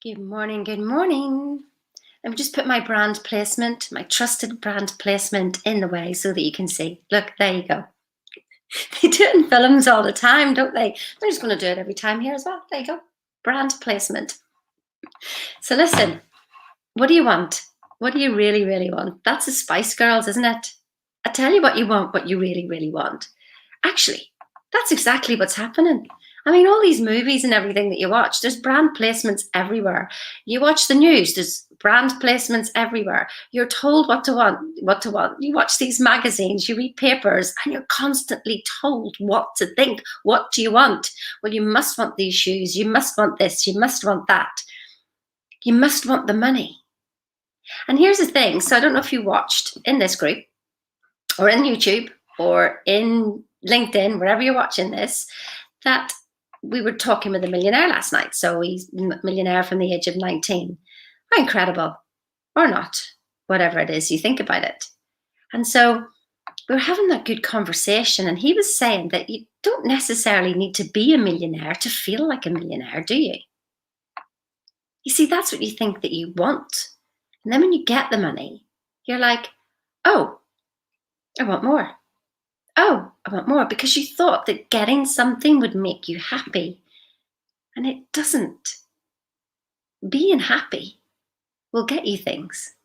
Good morning, good morning. Let me just put my brand placement, my trusted brand placement in the way so that you can see. Look, there you go. They do it in films all the time, don't they? They're just going to do it every time here as well. There you go. Brand placement. So listen, what do you want? What do you really, really want? That's the Spice Girls, isn't it? I tell you what you want, what you really, really want. Actually, that's exactly what's happening. I mean, all these movies and everything that you watch, there's brand placements everywhere. You watch the news, there's brand placements everywhere. You're told what to want, what to want. You watch these magazines, you read papers, and you're constantly told what to think. What do you want? Well, you must want these shoes, you must want this, you must want that. You must want the money. And here's the thing. So I don't know if you watched in this group or in YouTube or in LinkedIn, wherever you're watching this, that we were talking with a millionaire last night. So he's a millionaire from the age of 19. How incredible, or not, whatever it is you think about it. And so we were having that good conversation, and he was saying that you don't necessarily need to be a millionaire to feel like a millionaire, do you? You see, that's what you think that you want. And then when you get the money, you're like, oh, I want more. Oh, I want more, because you thought that getting something would make you happy. And it doesn't. Being happy will get you things.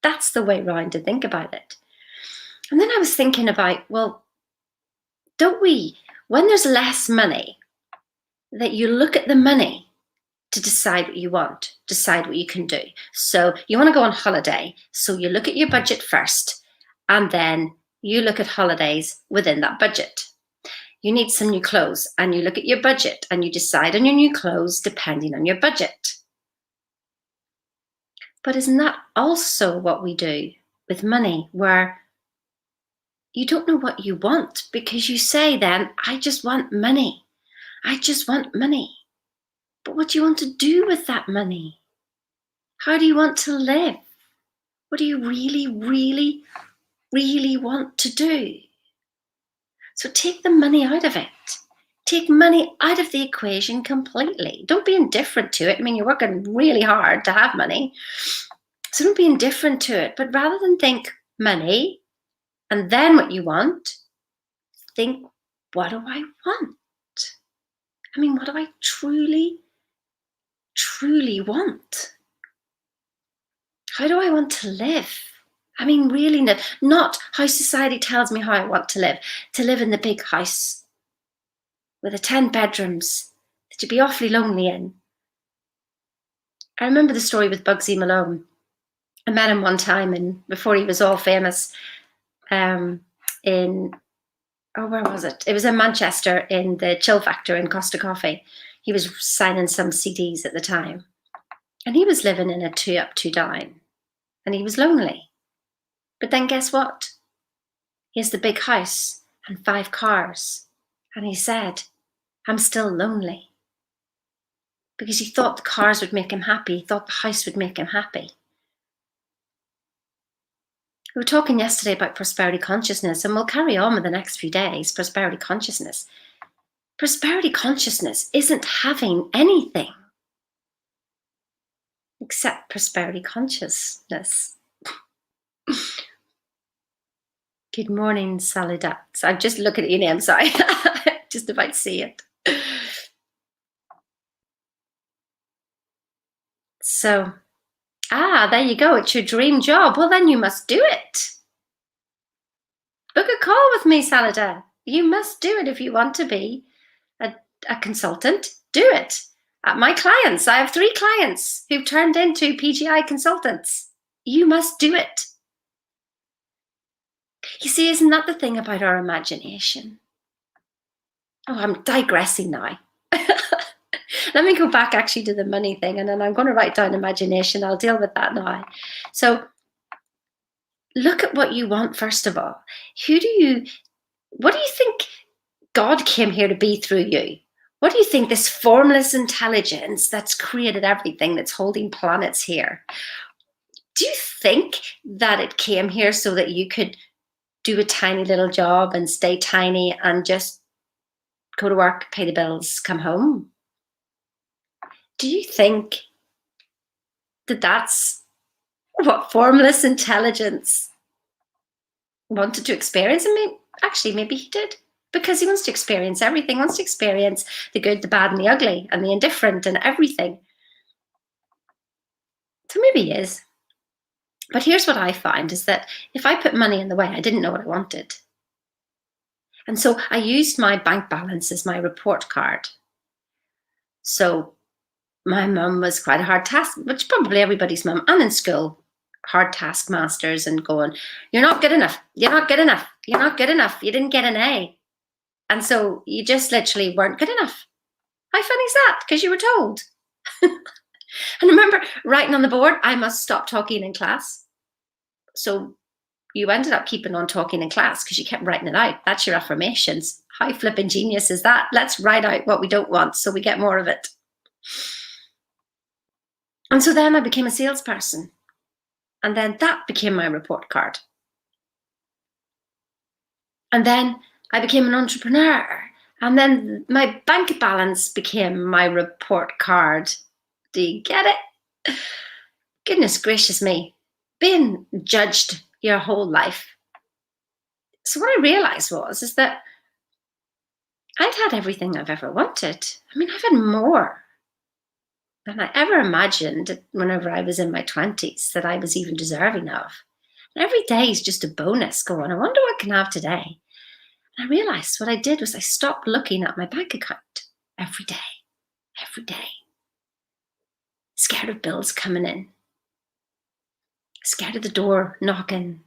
That's the way round to think about it. And then I was thinking about, well, don't we, when there's less money, that you look at the money to decide what you want, decide what you can do. So you want to go on holiday. So you look at your budget first, and then you look at holidays within that budget. You need some new clothes, and you look at your budget and you decide on your new clothes depending on your budget. But isn't that also what we do with money, where you don't know what you want because you say then, I just want money. I just want money. But what do you want to do with that money? How do you want to live? What do you really, really, really want to do? So take the money out of it. Take money out of the equation completely. Don't be indifferent to it. I mean, you're working really hard to have money. So don't be indifferent to it. But rather than think money and then what you want, think, what do I want? I mean, what do I truly, truly want? How do I want to live? I mean, really, not how society tells me how I want to live in the big house with the 10 bedrooms that you'd be awfully lonely in. I remember the story with Bugsy Malone. I met him one time, and before he was all famous, where was it? It was in Manchester, in the Chill Factor in Costa Coffee. He was signing some CDs at the time, and he was living in a 2 up, 2 down, and he was lonely. But then guess what? He has the big house and 5 cars. And he said, I'm still lonely. Because he thought the cars would make him happy. He thought the house would make him happy. We were talking yesterday about prosperity consciousness, and we'll carry on with the next few days, prosperity consciousness. Prosperity consciousness isn't having anything except prosperity consciousness. Good morning, Saludat. I'm just looking at your name, sorry. Just about to see it. So, there you go. It's your dream job. Well, then you must do it. Book a call with me, Salada. You must do it if you want to be a consultant. Do it. My clients, I have 3 clients who've turned into PGI consultants. You must do it. You see, isn't that the thing about our imagination? Oh, I'm digressing now. Let me go back actually to the money thing, and then I'm going to write down imagination. I'll deal with that now. So look at what you want first of all. What do you think God came here to be through you? What do you think this formless intelligence that's created everything, that's holding planets here? Do you think that it came here so that you could do a tiny little job and stay tiny and just go to work, pay the bills, come home? Do you think that that's what formless intelligence wanted to experience? And maybe he did. Because he wants to experience everything, wants to experience the good, the bad, and the ugly, and the indifferent, and everything. So maybe he is. But here's what I find is that if I put money in the way, I didn't know what I wanted. And so I used my bank balance as my report card. So my mum was quite a hard task, which probably everybody's mum, and in school, hard taskmasters and going, you're not good enough, you're not good enough, you're not good enough, you didn't get an A. And so you just literally weren't good enough. How funny is that? Because you were told. And remember writing on the board, I must stop talking in class. So you ended up keeping on talking in class because you kept writing it out. That's your affirmations. How flipping genius is that? Let's write out what we don't want so we get more of it. And so then I became a salesperson. And then that became my report card. And then I became an entrepreneur. And then my bank balance became my report card. Do you get it? Goodness gracious me. Being judged your whole life. So what I realized is that I'd had everything I've ever wanted. I mean, I've had more than I ever imagined whenever I was in my 20s that I was even deserving of. And every day is just a bonus going, I wonder what I can have today. And I realized what I did was I stopped looking at my bank account every day. Scared of bills coming in. Scared of the door knocking.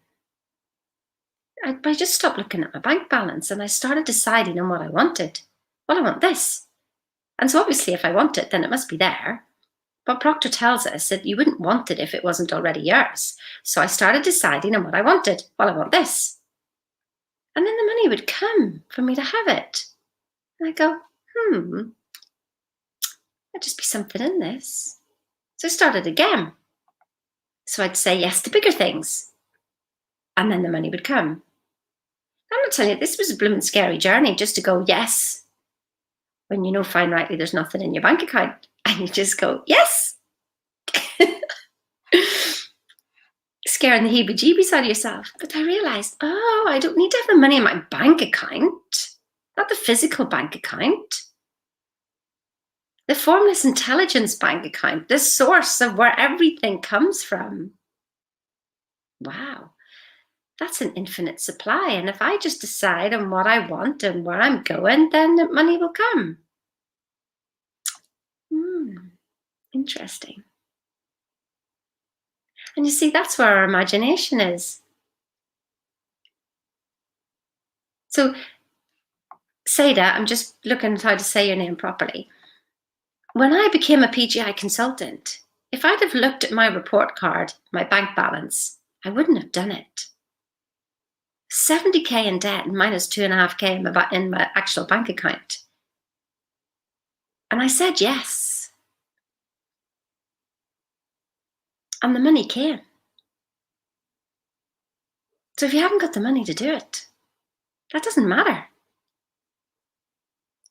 I just stopped looking at my bank balance and I started deciding on what I wanted. Well, I want this. And so obviously if I want it, then it must be there. But Proctor tells us that you wouldn't want it if it wasn't already yours. So I started deciding on what I wanted. Well, I want this. And then the money would come for me to have it. And I go, there'd just be something in this. So I started again. So I'd say yes to bigger things. And then the money would come. I'm not telling you, this was a blooming scary journey just to go yes. When you know fine rightly there's nothing in your bank account. And you just go, yes. Scaring the heebie-jeebies out of yourself. But I realized, I don't need to have the money in my bank account. Not the physical bank account. The formless intelligence bank account. The source of where everything comes from. Wow. That's an infinite supply. And if I just decide on what I want and where I'm going, then the money will come. Interesting. And you see, that's where our imagination is. So, Seda, I'm just looking at how to say your name properly. When I became a PGI consultant, if I'd have looked at my report card, my bank balance, I wouldn't have done it. 70k in debt minus 2.5k in my actual bank account. And I said yes. And the money came. So if you haven't got the money to do it, that doesn't matter.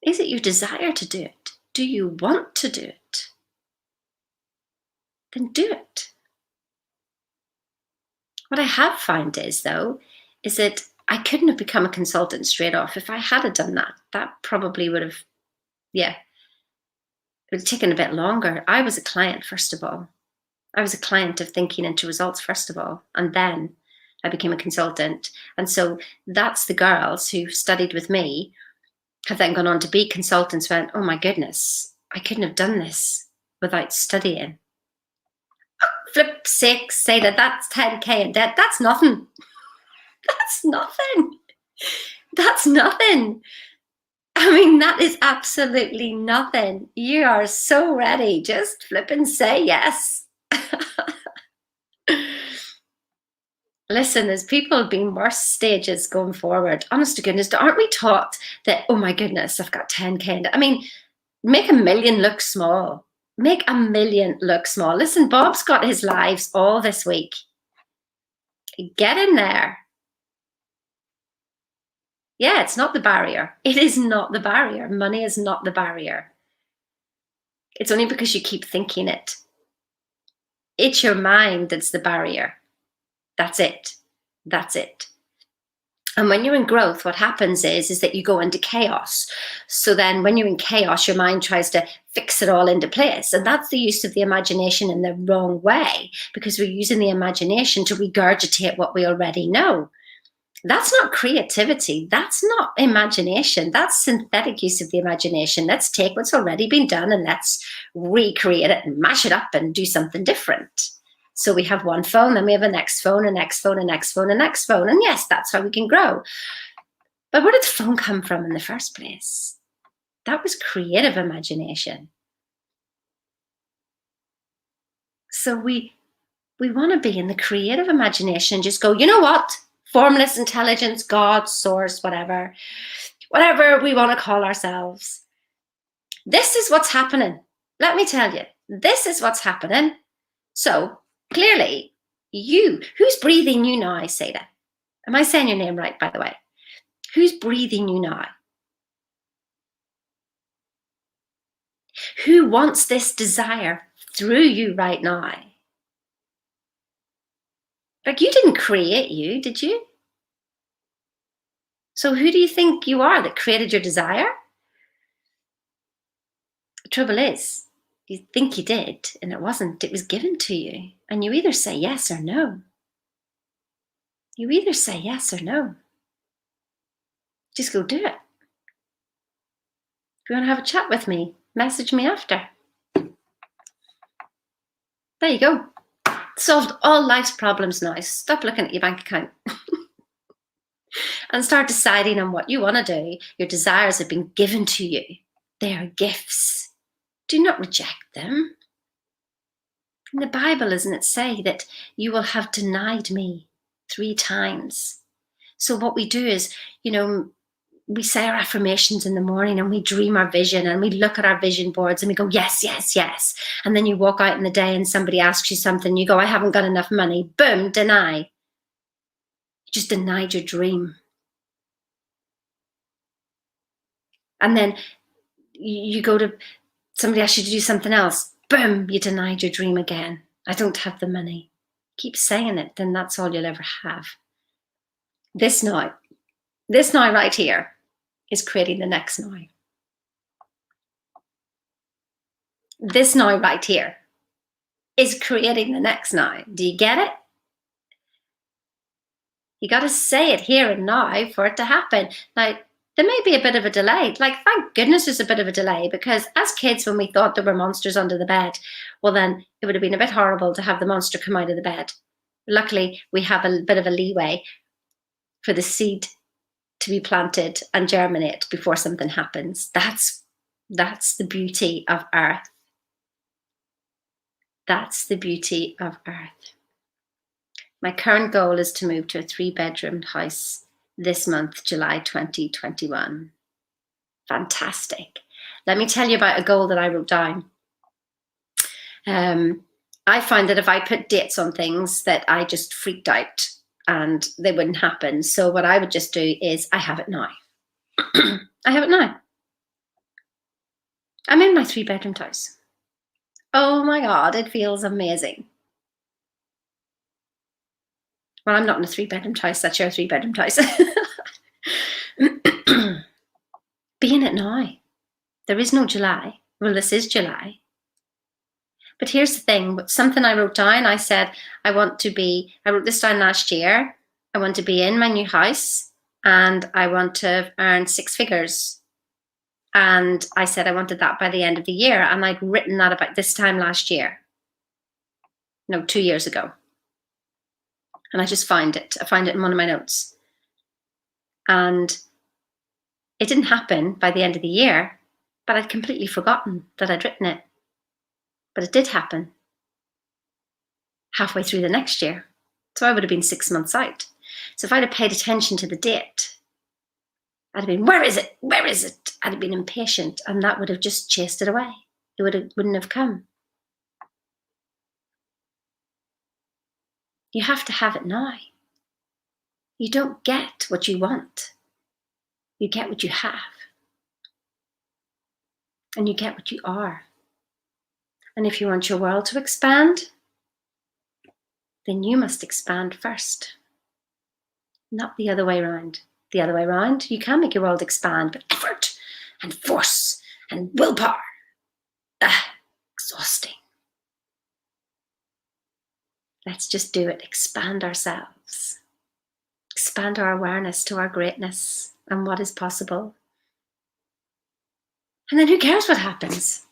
Is it your desire to do it? Do you want to do it? Then do it. What I have found is that I couldn't have become a consultant straight off. If I had done that, that probably would have, it would have taken a bit longer. I was a client, first of all. I was a client of thinking into results, first of all, and then I became a consultant. And so that's the girls who studied with me have then gone on to be consultants, went, oh my goodness, I couldn't have done this without studying. Flip sake, say that's 10k in debt. That's nothing. That's nothing. That's nothing. I mean, that is absolutely nothing. You are so ready. Just flip and say yes. Listen, there's people being worse stages going forward. Honest to goodness, aren't we taught that, oh my goodness, I've got 10k. I mean, make 1 million look small. Make 1 million look small. Listen, Bob's got his lives all this week. Get in there. Yeah, it's not the barrier. It is not the barrier. Money is not the barrier. It's only because you keep thinking it. It's your mind that's the barrier. That's it. That's it. And when you're in growth, what happens is that you go into chaos. So then when you're in chaos, your mind tries to fix it all into place. And that's the use of the imagination in the wrong way, because we're using the imagination to regurgitate what we already know. That's not creativity. That's not imagination. That's synthetic use of the imagination. Let's take what's already been done and let's recreate it and mash it up and do something different. So we have one phone, then we have a next phone, a next phone, a next phone, a next phone. And yes, that's how we can grow. But where did the phone come from in the first place? That was creative imagination. So we want to be in the creative imagination and just go, you know what? Formless intelligence, God, source, whatever we want to call ourselves. This is what's happening. Let me tell you, this is what's happening. So clearly, who's breathing you now, Seda? Am I saying your name right, by the way? Who's breathing you now? Who wants this desire through you right now? Like, you didn't create you, did you? So who do you think you are that created your desire? The trouble is, you think you did, and it wasn't. It was given to you. And you either say yes or no. You either say yes or no. Just go do it. If you want to have a chat with me, message me after. There you go. Solved all life's problems now. Stop looking at your bank account. And start deciding on what you want to do. Your desires have been given to you. They are gifts. Do not reject them. In the Bible, doesn't it say that you will have denied me 3 times? So what we do is, we say our affirmations in the morning and we dream our vision and we look at our vision boards and we go, yes, yes, yes. And then you walk out in the day and somebody asks you something, you go, I haven't got enough money. Boom, deny. You just denied your dream. And then you go to somebody asks you to do something else. Boom, you denied your dream again. I don't have the money. Keep saying it, then that's all you'll ever have. This now right here is creating the next now. This now right here is creating the next now. Do you get it? You got to say it here and now for it to happen. Now, there may be a bit of a delay. Like, thank goodness there's a bit of a delay, because as kids, when we thought there were monsters under the bed, well, then it would have been a bit horrible to have the monster come out of the bed. Luckily, we have a bit of a leeway for the seed to be planted and germinate before something happens. That's the beauty of Earth. That's the beauty of Earth. My current goal is to move to a 3-bedroom house this month, July 2021. Fantastic. Let me tell you about a goal that I wrote down. I find that if I put dates on things, that I just freaked out and they wouldn't happen. So what I would just do is, I have it now. I have it now. I'm in my 3-bedroom house. Oh my God, it feels amazing. Well, I'm not in a 3-bedroom house. That's your 3-bedroom house. Be in it now. There is no July. Well, this is July. But here's the thing. Something I wrote down. I said, I wrote this down last year. I want to be in my new house and I want to earn 6 figures. And I said I wanted that by the end of the year. And I'd written that about this time last year. No, 2 years ago. And I just found it. I found it in one of my notes. And it didn't happen by the end of the year, but I'd completely forgotten that I'd written it. But it did happen halfway through the next year. So I would have been 6 months out. So if I'd have paid attention to the date, I'd have been, where is it? Where is it? I'd have been impatient, and that would have just chased it away. It wouldn't have come. You have to have it now. You don't get what you want. You get what you have. And you get what you are. And if you want your world to expand, then you must expand first, not the other way around. The other way around, you can make your world expand, but effort and force and willpower, exhausting. Let's just do it. Expand ourselves. Expand our awareness to our greatness and what is possible. And then who cares what happens?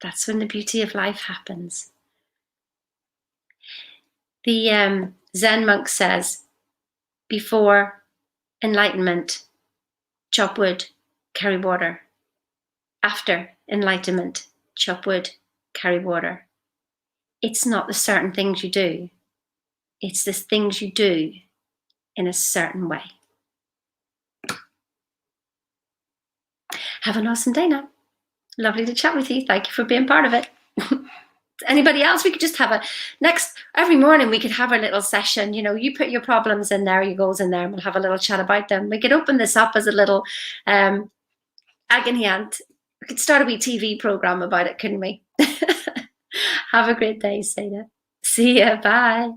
That's when the beauty of life happens. The Zen monk says, before enlightenment, chop wood, carry water. After enlightenment, chop wood, carry water. It's not the certain things you do. It's the things you do in a certain way. Have an awesome day now. Lovely to chat with you. Thank you for being part of it. Anybody else? We could just have every morning we could have a little session. You know, you put your problems in there, your goals in there, and we'll have a little chat about them. We could open this up as a little agony aunt. We could start a wee TV program about it, couldn't we? Have a great day, Seda. See ya. Bye.